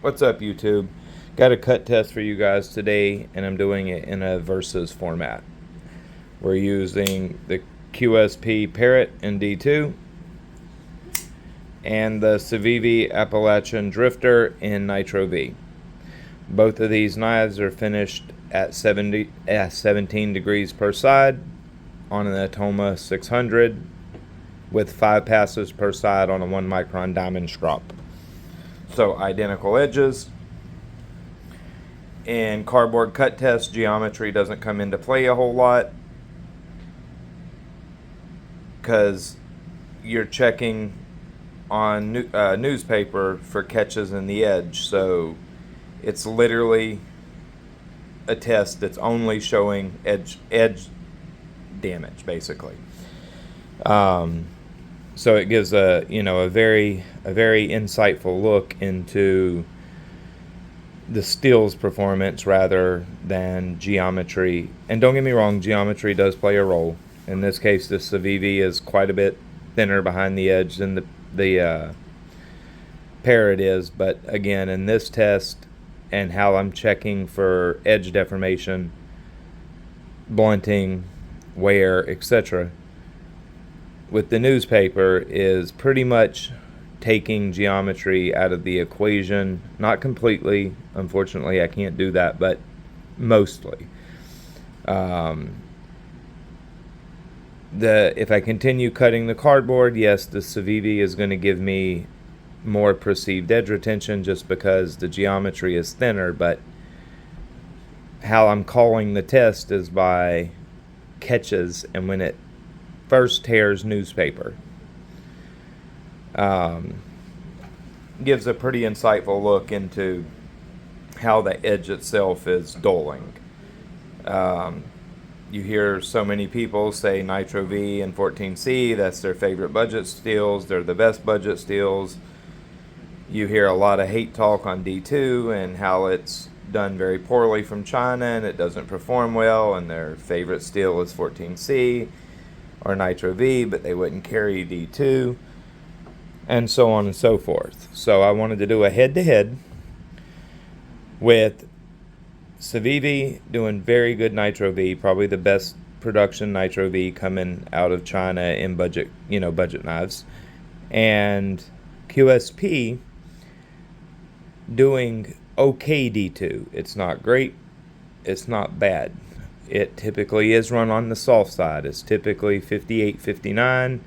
What's up, YouTube? Got a cut test for you guys today, and I'm doing it in a versus format. We're using the QSP D2 and the Civivi Appalachian Drifter in NitroV. Both of these knives are finished at 17 degrees per side on an Atoma 600 with 5 passes per side on a 1 micron diamond strop. So identical edges. In cardboard cut test, geometry doesn't come into play a whole lot because you're checking on newspaper for catches in the edge. So it's literally a test that's only showing edge damage, basically. So it gives a very insightful look into the steel's performance rather than geometry. And don't get me wrong, geometry does play a role. In this case, the Civivi is quite a bit thinner behind the edge than the Parrot is. But again, in this test and how I'm checking for edge deformation, blunting, wear, etc., with the newspaper is pretty much taking geometry out of the equation. Not completely, unfortunately I can't do that, but mostly. If I continue cutting the cardboard, yes, the Civivi is going to give me more perceived edge retention just because the geometry is thinner, but how I'm calling the test is by catches and when it first tears newspaper. Gives a pretty insightful look into how the edge itself is dulling. You hear so many people say NitroV and 14C, that's their favorite budget steels, they're the best budget steels. You hear a lot of hate talk on D2 and how it's done very poorly from China and it doesn't perform well, and their favorite steel is 14C or NitroV, but they wouldn't carry D2, and so on and so forth. So I wanted to do a head-to-head with Civivi doing very good NitroV, probably the best production NitroV coming out of China in budget knives, and QSP doing okay D2. It's not great, it's not bad. It typically is run on the soft side. It's typically 58, 59,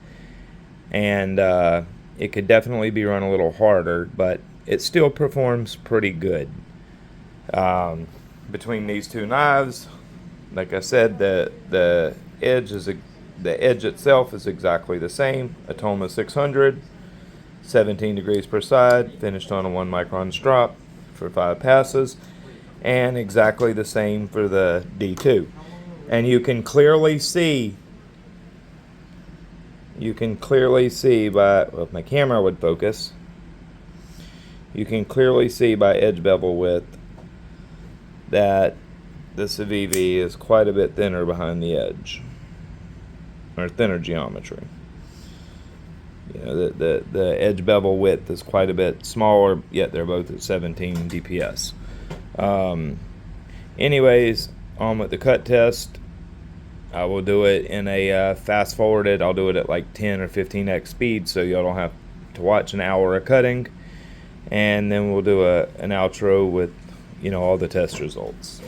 and it could definitely be run a little harder, but it still performs pretty good. Between these two knives, like I said, the edge itself is exactly the same. Atoma 600, 17 degrees per side, finished on a 1 micron strop for 5 passes. And exactly the same for the D2. And you can clearly see by, well, if my camera would focus, you can clearly see by edge bevel width that the Civivi is quite a bit thinner behind the edge, or thinner geometry. The edge bevel width is quite a bit smaller, yet they're both at 17 DPS. Anyways, on with the cut test. I will do it in a fast forwarded. I'll do it at like 10 or 15x speed, so y'all don't have to watch an hour of cutting. And then we'll do an outro with all the test results.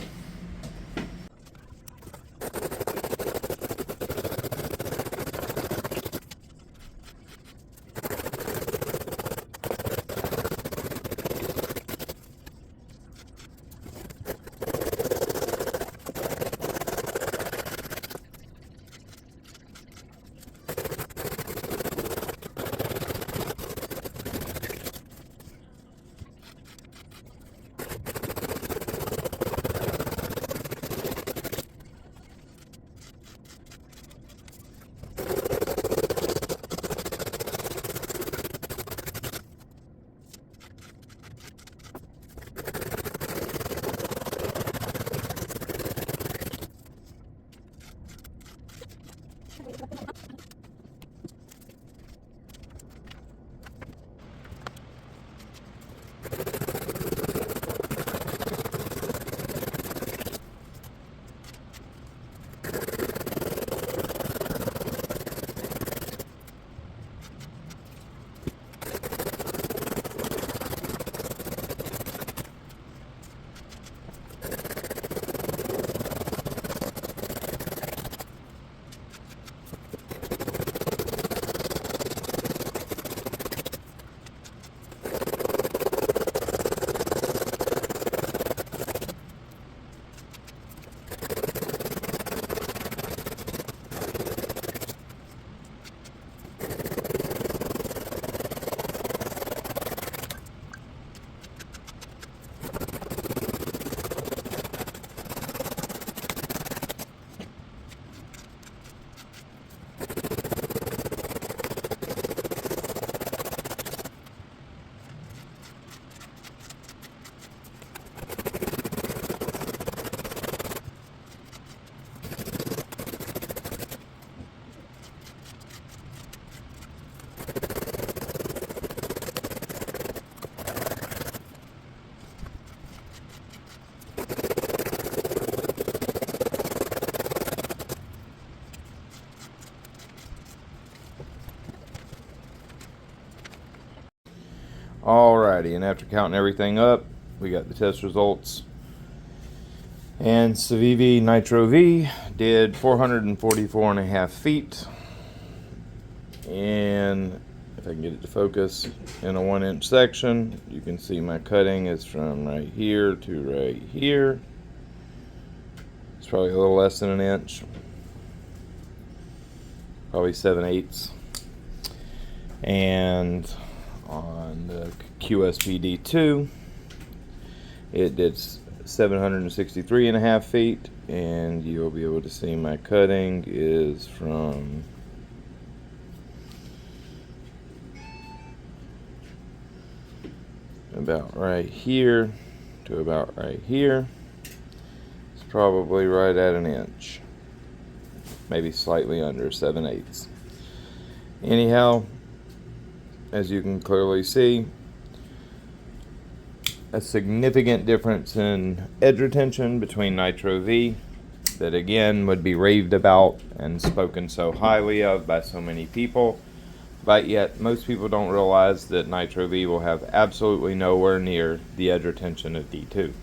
Alrighty, and after counting everything up, we got the test results. And Civivi NitroV did 444.5 feet. And if I can get it to focus in a 1-inch section, you can see my cutting is from right here to right here. It's probably a little less than an inch, probably 7/8. And on the QSP D2, it did 763.5 feet, and you'll be able to see my cutting is from about right here to about right here. It's probably right at an inch, maybe slightly under 7/8. Anyhow, as you can clearly see, a significant difference in edge retention between NitroV, that again would be raved about and spoken so highly of by so many people, but yet most people don't realize that NitroV will have absolutely nowhere near the edge retention of D2.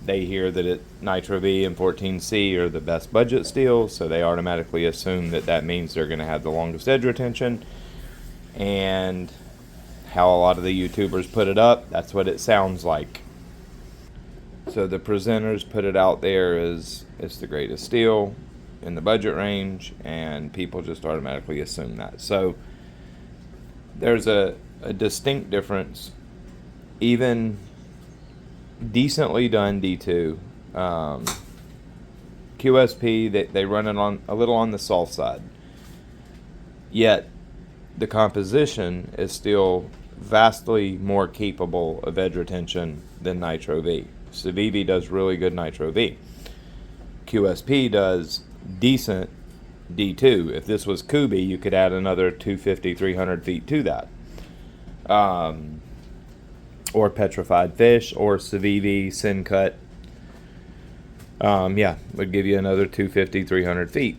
They hear that NitroV and 14C are the best budget steels, so they automatically assume that that means they're going to have the longest edge retention. And how a lot of the YouTubers put it up, that's what it sounds like. So the presenters put it out there as it's the greatest steel in the budget range, and people just automatically assume that. So there's a distinct difference. Even decently done D2, QSP, they run it on a little on the soft side, yet the composition is still vastly more capable of edge retention than NitroV. Civivi does really good NitroV. QSP does decent D2. If this was Kubi, you could add another 250, 300 feet to that. Or petrified fish, or Civivi Syncut. Yeah, would give you another 250, 300 feet.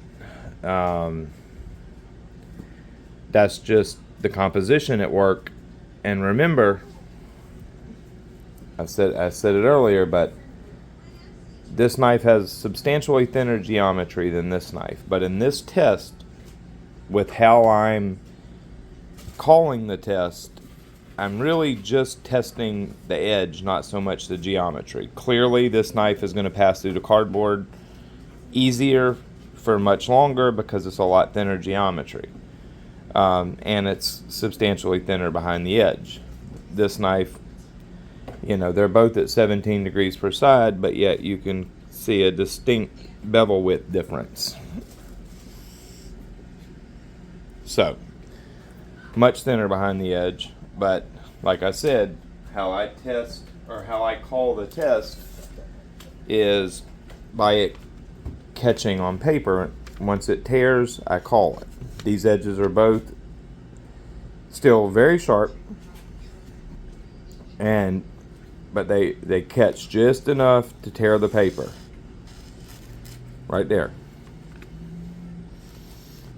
That's just the composition at work. And remember, I said it earlier, but this knife has substantially thinner geometry than this knife. But in this test, with how I'm calling the test, I'm really just testing the edge, not so much the geometry. Clearly, this knife is going to pass through the cardboard easier for much longer because it's a lot thinner geometry. And it's substantially thinner behind the edge. This knife, they're both at 17 degrees per side, but yet you can see a distinct bevel width difference. So, much thinner behind the edge, but like I said, how I test, or how I call the test, is by it catching on paper. Once it tears, I call it. These edges are both still very sharp, but they catch just enough to tear the paper. Right there.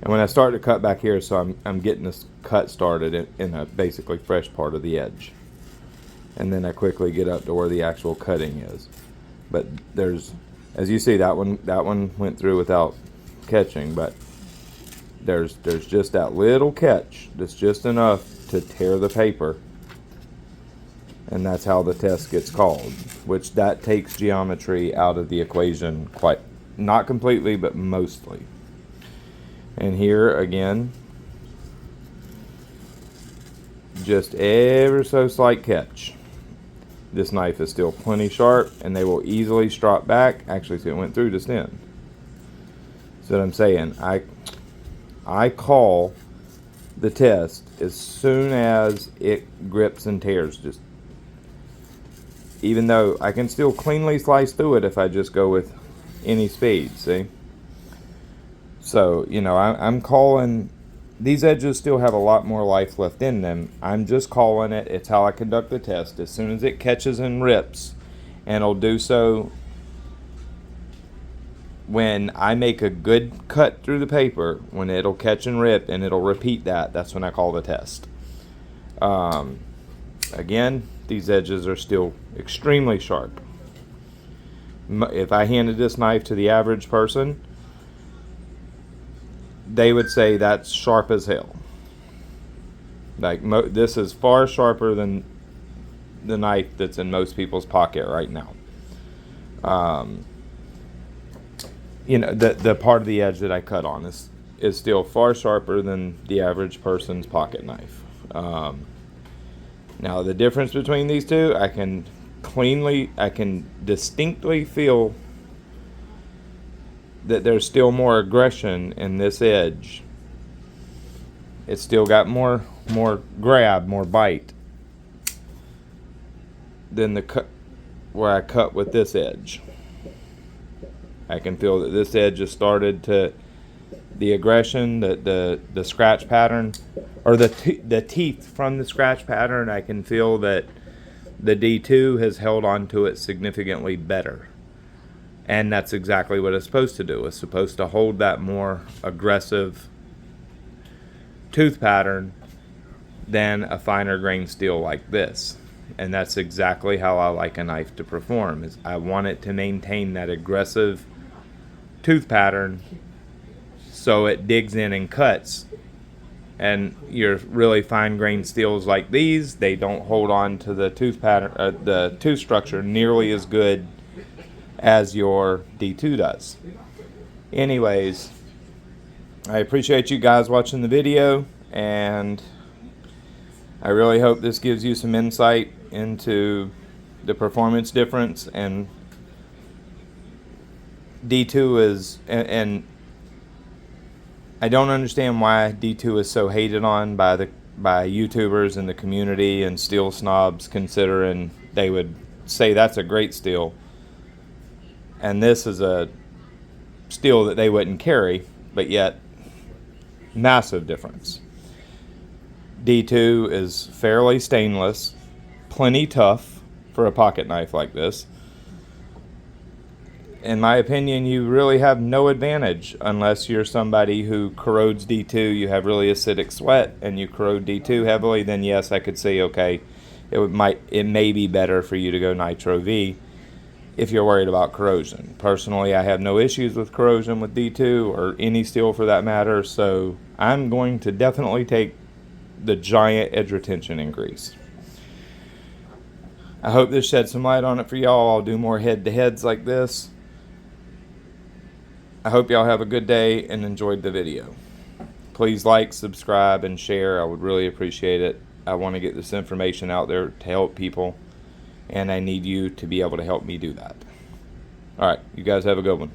And when I start to cut back here, so I'm getting this cut started in a basically fresh part of the edge. And then I quickly get up to where the actual cutting is. But there's, as you see, that one went through without catching, but there's just that little catch that's just enough to tear the paper, and that's how the test gets called, which that takes geometry out of the equation, quite not completely, but mostly. And here again, just ever so slight catch. This knife is still plenty sharp, and they will easily strop back. Actually, see, it went through just then. So what I'm saying, I call the test as soon as it grips and tears. Just, even though I can still cleanly slice through it if I just go with any speed, see? So, I'm calling, these edges still have a lot more life left in them. I'm just calling it. It's how I conduct the test. As soon as it catches and rips, and it'll do so when I make a good cut through the paper, when it'll catch and rip and it'll repeat that, that's when I call the test. Again, these edges are still extremely sharp. If I handed this knife to the average person, they would say that's sharp as hell. Like, this is far sharper than the knife that's in most people's pocket right now. You know, the part of the edge that I cut on is still far sharper than the average person's pocket knife. Now, the difference between these two, I can distinctly feel that there's still more aggression in this edge. It's still got more grab, more bite than the cut where I cut with this edge. I can feel that this edge has started to, the aggression, the scratch pattern, or the teeth from the scratch pattern, I can feel that the D2 has held on to it significantly better. And that's exactly what it's supposed to do. It's supposed to hold that more aggressive tooth pattern than a finer grain steel like this. And that's exactly how I like a knife to perform. Is I want it to maintain that aggressive tooth pattern so it digs in and cuts. And your really fine grain steels like these, they don't hold on to the tooth pattern, the tooth structure nearly as good as your D2 does. Anyways, I appreciate you guys watching the video, and I really hope this gives you some insight into the performance difference. And D2 is, and I don't understand why D2 is so hated on by YouTubers in the community and steel snobs, considering they would say that's a great steel, and this is a steel that they wouldn't carry, but yet massive difference. D2 is fairly stainless, plenty tough for a pocket knife like this. In my opinion, you really have no advantage unless you're somebody who corrodes D2. You have really acidic sweat and you corrode D2 heavily, then yes, I could say, okay, it may be better for you to go NitroV if you're worried about corrosion. Personally, I have no issues with corrosion with D2 or any steel for that matter, so I'm going to definitely take the giant edge retention increase. I hope this sheds some light on it for y'all. I'll do more head-to-heads like this. I hope y'all have a good day and enjoyed the video. Please like, subscribe, and share. I would really appreciate it. I want to get this information out there to help people, and I need you to be able to help me do that. All right, you guys have a good one.